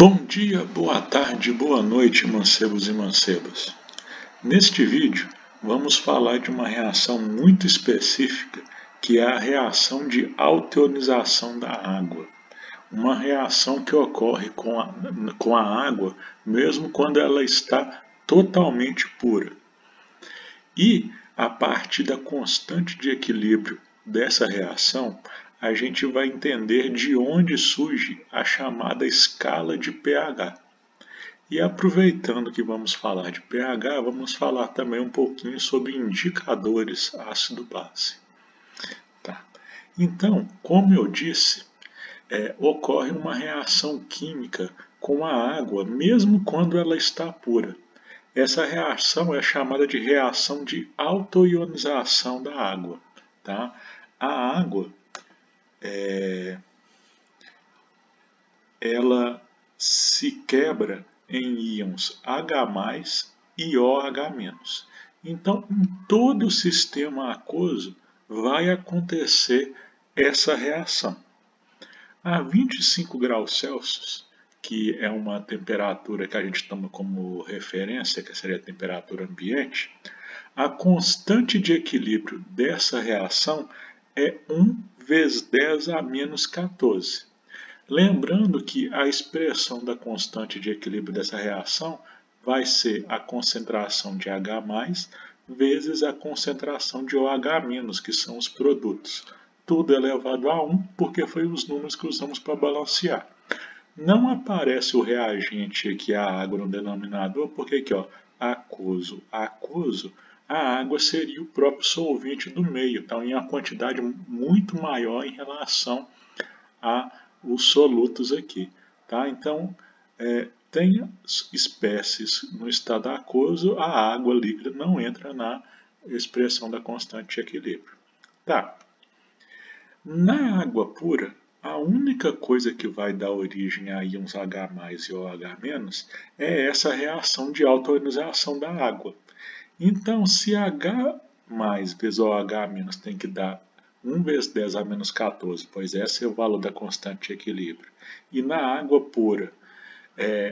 Bom dia, boa tarde, boa noite, mancebos e mancebas. Neste vídeo, vamos falar de uma reação muito específica, que é a reação de altionização da água. Uma reação que ocorre com a água, mesmo quando ela está totalmente pura. E, a partir da constante de equilíbrio dessa reação, a gente vai entender de onde surge a chamada escala de pH. E aproveitando que vamos falar de pH, vamos falar também um pouquinho sobre indicadores ácido-base. Tá. Então, como eu disse, ocorre uma reação química com a água, mesmo quando ela está pura. Essa reação é chamada de reação de autoionização da água. Tá? A água ela se quebra em íons H+, e OH-. Então, em todo o sistema aquoso vai acontecer essa reação. A 25 graus Celsius, que é uma temperatura que a gente toma como referência, que seria a temperatura ambiente, a constante de equilíbrio dessa reação é 1 vezes 10 a menos 14. Lembrando que a expressão da constante de equilíbrio dessa reação vai ser a concentração de H+, vezes a concentração de OH-, que são os produtos. Tudo elevado a 1, porque foi os números que usamos para balancear. Não aparece o reagente aqui, a água, no denominador, porque aqui, ó, aquoso, a água seria o próprio solvente do meio, então em uma quantidade muito maior em relação a os solutos aqui. Tá? Então, tem espécies no estado aquoso, a água líquida não entra na expressão da constante de equilíbrio. Tá. Na água pura, a única coisa que vai dar origem a íons H+ e OH- é essa reação de autoionização da água. Então, se H+ vezes OH- tem que dar 1 vezes 10 a menos 14, pois esse é o valor da constante de equilíbrio. E na água pura,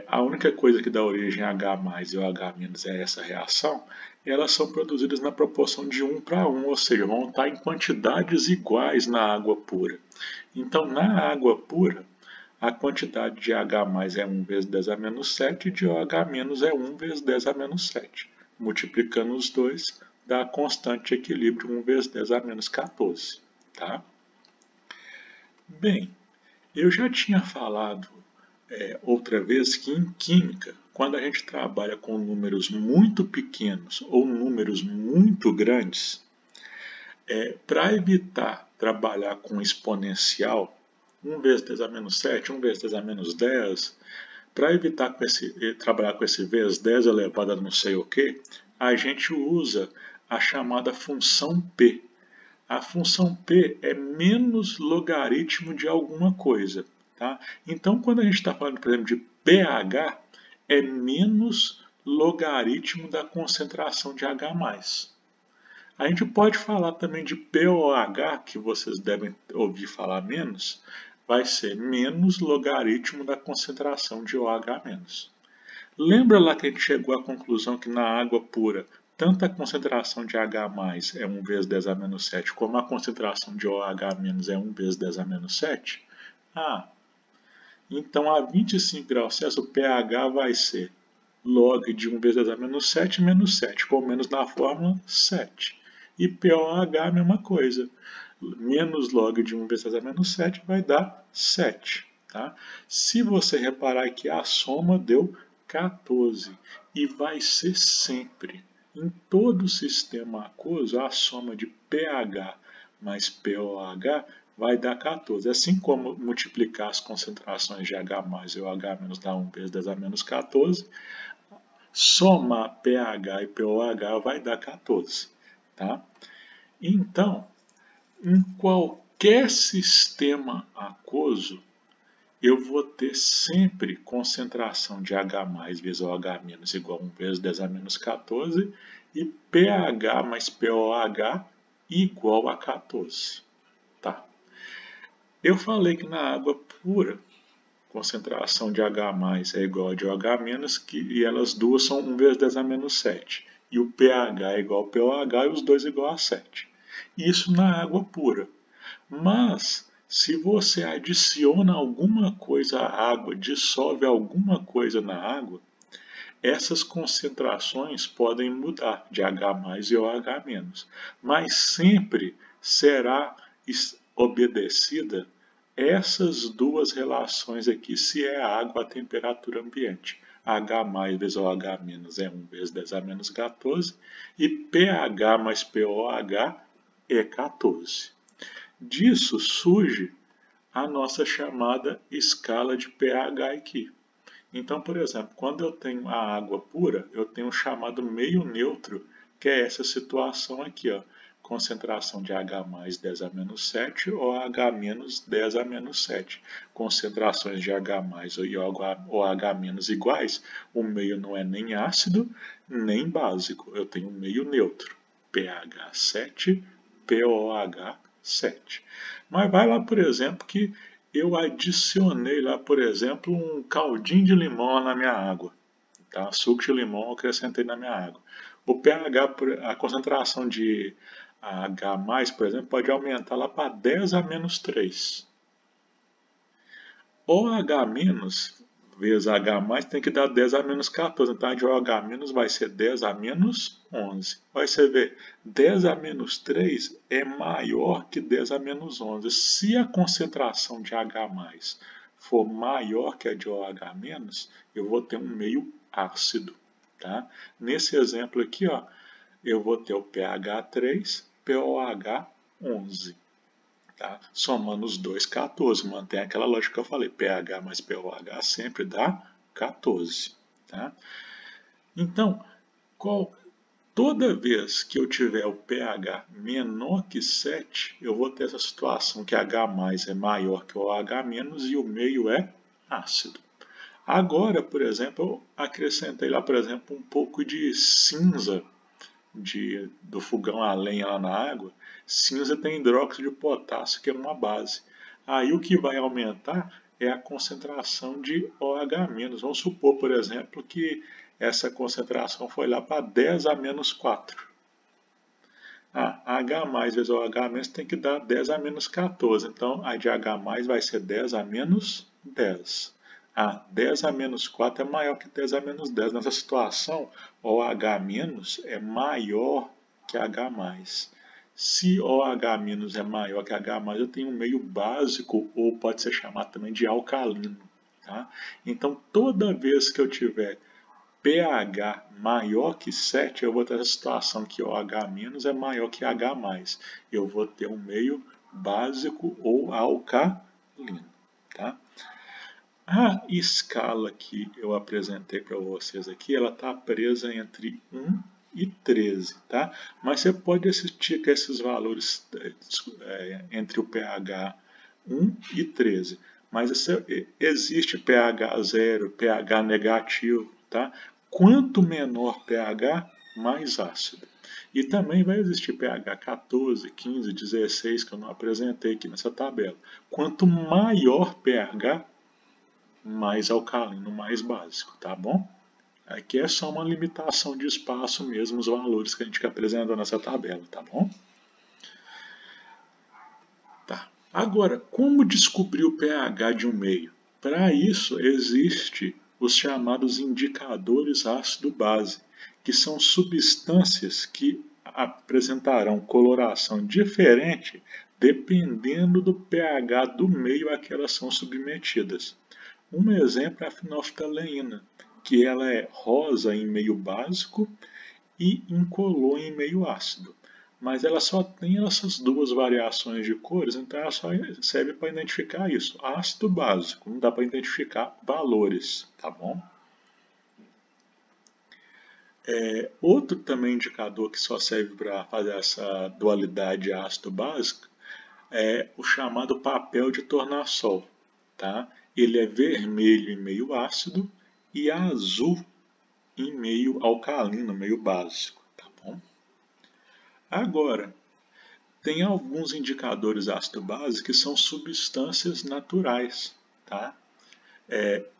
a única coisa que dá origem a H+ e OH- é essa reação, elas são produzidas na proporção de 1 para 1, ou seja, vão estar em quantidades iguais na água pura. Então, na água pura, a quantidade de H+ é 1 vezes 10 a menos 7 e de OH- é 1 vezes 10 a menos 7. Multiplicando os dois, dá a constante de equilíbrio 1 vezes 10 a menos 14. Tá? Bem, eu já tinha falado outra vez que em química, quando a gente trabalha com números muito pequenos ou números muito grandes, para evitar trabalhar com exponencial, 1 vezes 10 a menos 7, 1 vezes 10 a menos 10, para evitar trabalhar com esse vezes 10 elevado a não sei o que, a gente usa a chamada função P. A função P é menos logaritmo de alguma coisa. Tá? Então, quando a gente está falando, por exemplo, de pH, é menos logaritmo da concentração de H+. A gente pode falar também de pOH, que vocês devem ouvir falar menos, vai ser menos logaritmo da concentração de OH-. Lembra lá que a gente chegou à conclusão que na água pura, tanto a concentração de H+ é 1 vezes 10 a menos 7, como a concentração de OH- é 1 vezes 10 a menos 7? Então a 25 graus Celsius, o pH vai ser log de 1 vezes 10 a menos 7, menos 7, com menos na fórmula 7. E pOH a mesma coisa. Menos log de 1 vezes 10 a menos 7 vai dar 7. Tá? Se você reparar que a soma deu 14 e vai ser sempre. Em todo o sistema aquoso, a soma de pH mais pOH vai dar 14. Assim como multiplicar as concentrações de H+ e OH- dá 1 vezes 10 a menos 14, somar pH e pOH vai dar 14. Tá? Então, em qualquer sistema aquoso, eu vou ter sempre concentração de H+ vezes OH- igual a 1 vezes 10 a menos 14 e pH mais pOH igual a 14. Tá. Eu falei que na água pura concentração de H+ é igual a de OH-, e elas duas são 1 vezes 10 a menos 7. E o pH é igual ao pOH e os dois igual a 7. Isso na água pura. Mas, se você adiciona alguma coisa à água, dissolve alguma coisa na água, essas concentrações podem mudar de H+ e OH-, mas sempre será obedecida essas duas relações aqui, se é a água a temperatura ambiente. H+ vezes OH- é 1 vezes 10 a menos 14 e pH mais pOH é 14. Disso surge a nossa chamada escala de pH aqui. Então, por exemplo, quando eu tenho a água pura, eu tenho o chamado meio neutro, que é essa situação aqui, ó, concentração de H+ 10 a menos 7 ou H- 10 a menos 7. Concentrações de H+ e OH- iguais, o meio não é nem ácido nem básico, eu tenho um meio neutro, pH 7, pOH 7. Mas vai lá, por exemplo, que eu adicionei lá, por exemplo, um caldinho de limão na minha água. Tá? Suco de limão eu acrescentei na minha água. O pH, a concentração de H+, por exemplo, pode aumentar lá para 10 a menos 3. OH- vezes H+ tem que dar 10 a menos 14. Então, a de OH- vai ser 10 a menos 11. Vai você ver, 10 a menos 3 é maior que 10 a menos 11. Se a concentração de H+ for maior que a de OH-, eu vou ter um meio ácido. Tá? Nesse exemplo aqui, ó, eu vou ter o pH 3, pOH 11. Tá? Somando os dois, 14. Mantém aquela lógica que eu falei. pH mais pOH sempre dá 14. Tá? Então, toda vez que eu tiver o pH menor que 7, eu vou ter essa situação que H+ é maior que o OH- e o meio é ácido. Agora, por exemplo, eu acrescentei lá, por exemplo, um pouco de cinza do fogão a lenha lá na água. Cinza tem hidróxido de potássio, que é uma base. Aí o que vai aumentar é a concentração de OH-. Vamos supor, por exemplo, que essa concentração foi lá para 10 a menos 4. H+ vezes OH- tem que dar 10 a menos 14. Então, a de H+ vai ser 10 a menos 10. 10 a menos 4 é maior que 10 a menos 10. Nessa situação, OH- é maior que H+. Se OH- é maior que H+, eu tenho um meio básico, ou pode ser chamado também de alcalino. Tá? Então, toda vez que eu tiver pH maior que 7, eu vou ter a situação que OH- é maior que H+. Eu vou ter um meio básico ou alcalino. Tá? A escala que eu apresentei para vocês aqui, ela está presa entre 1 e 13, tá? Mas você pode assistir com esses valores entre o pH 1 e 13. Mas existe pH 0, pH negativo, tá? Quanto menor pH, mais ácido. E também vai existir pH 14, 15, 16, que eu não apresentei aqui nessa tabela. Quanto maior pH, mais alcalino, mais básico, tá bom? Aqui é só uma limitação de espaço mesmo, os valores que a gente apresentou nessa tabela, tá bom? Tá. Agora, como descobrir o pH de um meio? Para isso, existe os chamados indicadores ácido-base, que são substâncias que apresentarão coloração diferente dependendo do pH do meio a que elas são submetidas. Um exemplo é a fenolftaleína, que ela é rosa em meio básico e incolor em meio ácido. Mas ela só tem essas duas variações de cores, então ela só serve para identificar isso. Ácido básico, não dá para identificar valores, tá bom? Outro também indicador que só serve para fazer essa dualidade ácido-básico é o chamado papel de tornassol. Tá? Ele é vermelho em meio ácido e azul em meio alcalino, meio básico. Tá bom? Agora, tem alguns indicadores ácido-base que são substâncias naturais. Tá?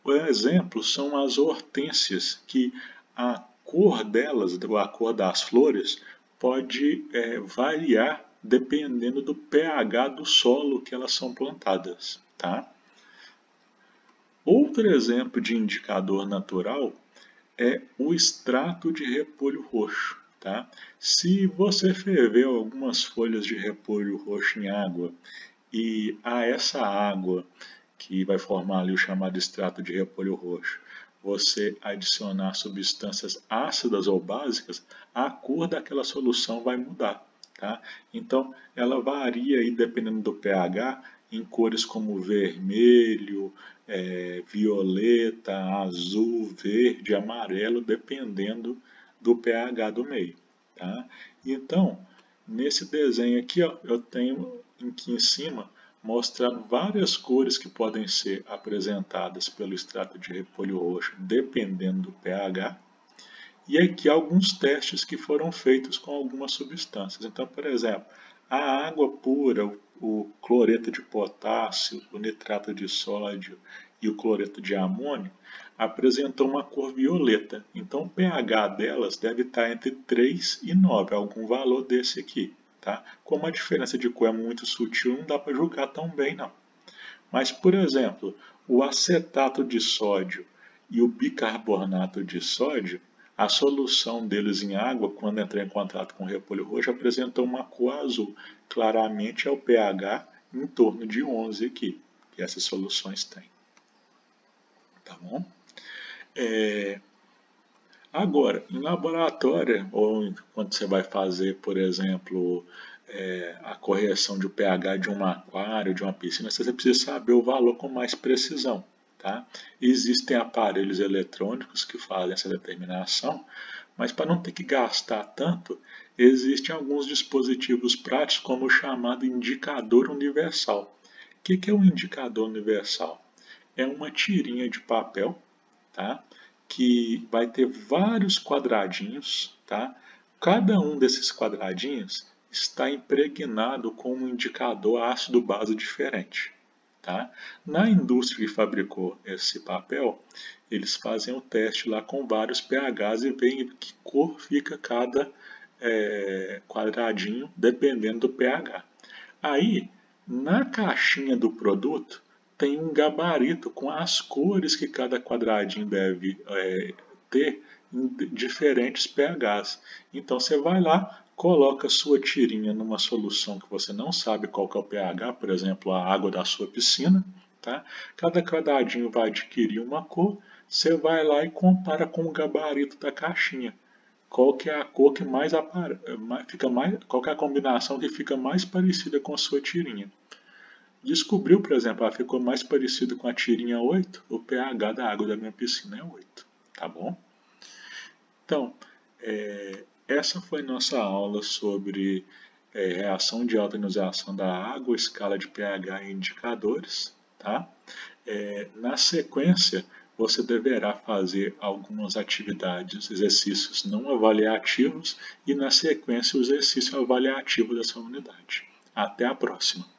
O exemplo são as hortênsias, que a cor delas, a cor das flores, pode variar dependendo do pH do solo que elas são plantadas. Tá? Outro exemplo de indicador natural é o extrato de repolho roxo. Tá? Se você ferver algumas folhas de repolho roxo em água e a essa água, que vai formar ali o chamado extrato de repolho roxo, você adicionar substâncias ácidas ou básicas, a cor daquela solução vai mudar. Tá? Então, ela varia aí, dependendo do pH, em cores como vermelho, violeta, azul, verde, amarelo, dependendo do pH do meio. Tá? Então, nesse desenho aqui, ó, eu tenho aqui em cima mostrando várias cores que podem ser apresentadas pelo extrato de repolho roxo, dependendo do pH. E aqui alguns testes que foram feitos com algumas substâncias. Então, por exemplo, a água pura, o cloreto de potássio, o nitrato de sódio e o cloreto de amônio apresentou uma cor violeta. Então, o pH delas deve estar entre 3 e 9, algum valor desse aqui. Tá? Como a diferença de cor é muito sutil, não dá para julgar tão bem, não. Mas, por exemplo, o acetato de sódio e o bicarbonato de sódio, a solução deles em água, quando entra em contato com o repolho roxo, apresentou uma cor azul. Claramente é o pH em torno de 11 aqui, que essas soluções têm. Tá bom? Agora, em laboratório, ou quando você vai fazer, por exemplo, a correção de pH de um aquário, de uma piscina, você precisa saber o valor com mais precisão. Tá? Existem aparelhos eletrônicos que fazem essa determinação, mas para não ter que gastar tanto, existem alguns dispositivos práticos, como o chamado indicador universal. O que é um indicador universal? É uma tirinha de papel, tá? Que vai ter vários quadradinhos. Tá? Cada um desses quadradinhos está impregnado com um indicador ácido-base diferente. Tá? Na indústria que fabricou esse papel, eles fazem o teste lá com vários pHs e veem que cor fica cada quadradinho dependendo do pH. Aí, na caixinha do produto, tem um gabarito com as cores que cada quadradinho deve ter em diferentes pHs. Então você vai lá, coloca sua tirinha numa solução que você não sabe qual que é o pH, por exemplo, a água da sua piscina. Tá? Cada quadradinho vai adquirir uma cor, você vai lá e compara com o gabarito da caixinha. Qual que é a cor que qual que é a combinação que fica mais parecida com a sua tirinha. Descobriu, por exemplo, ela ficou mais parecida com a tirinha 8, o pH da água da minha piscina é 8, tá bom? Então, essa foi nossa aula sobre reação de alta ionização da água, escala de pH e indicadores. Tá? Na sequência, você deverá fazer algumas atividades, exercícios não avaliativos e, na sequência, o exercício avaliativo dessa unidade. Até a próxima!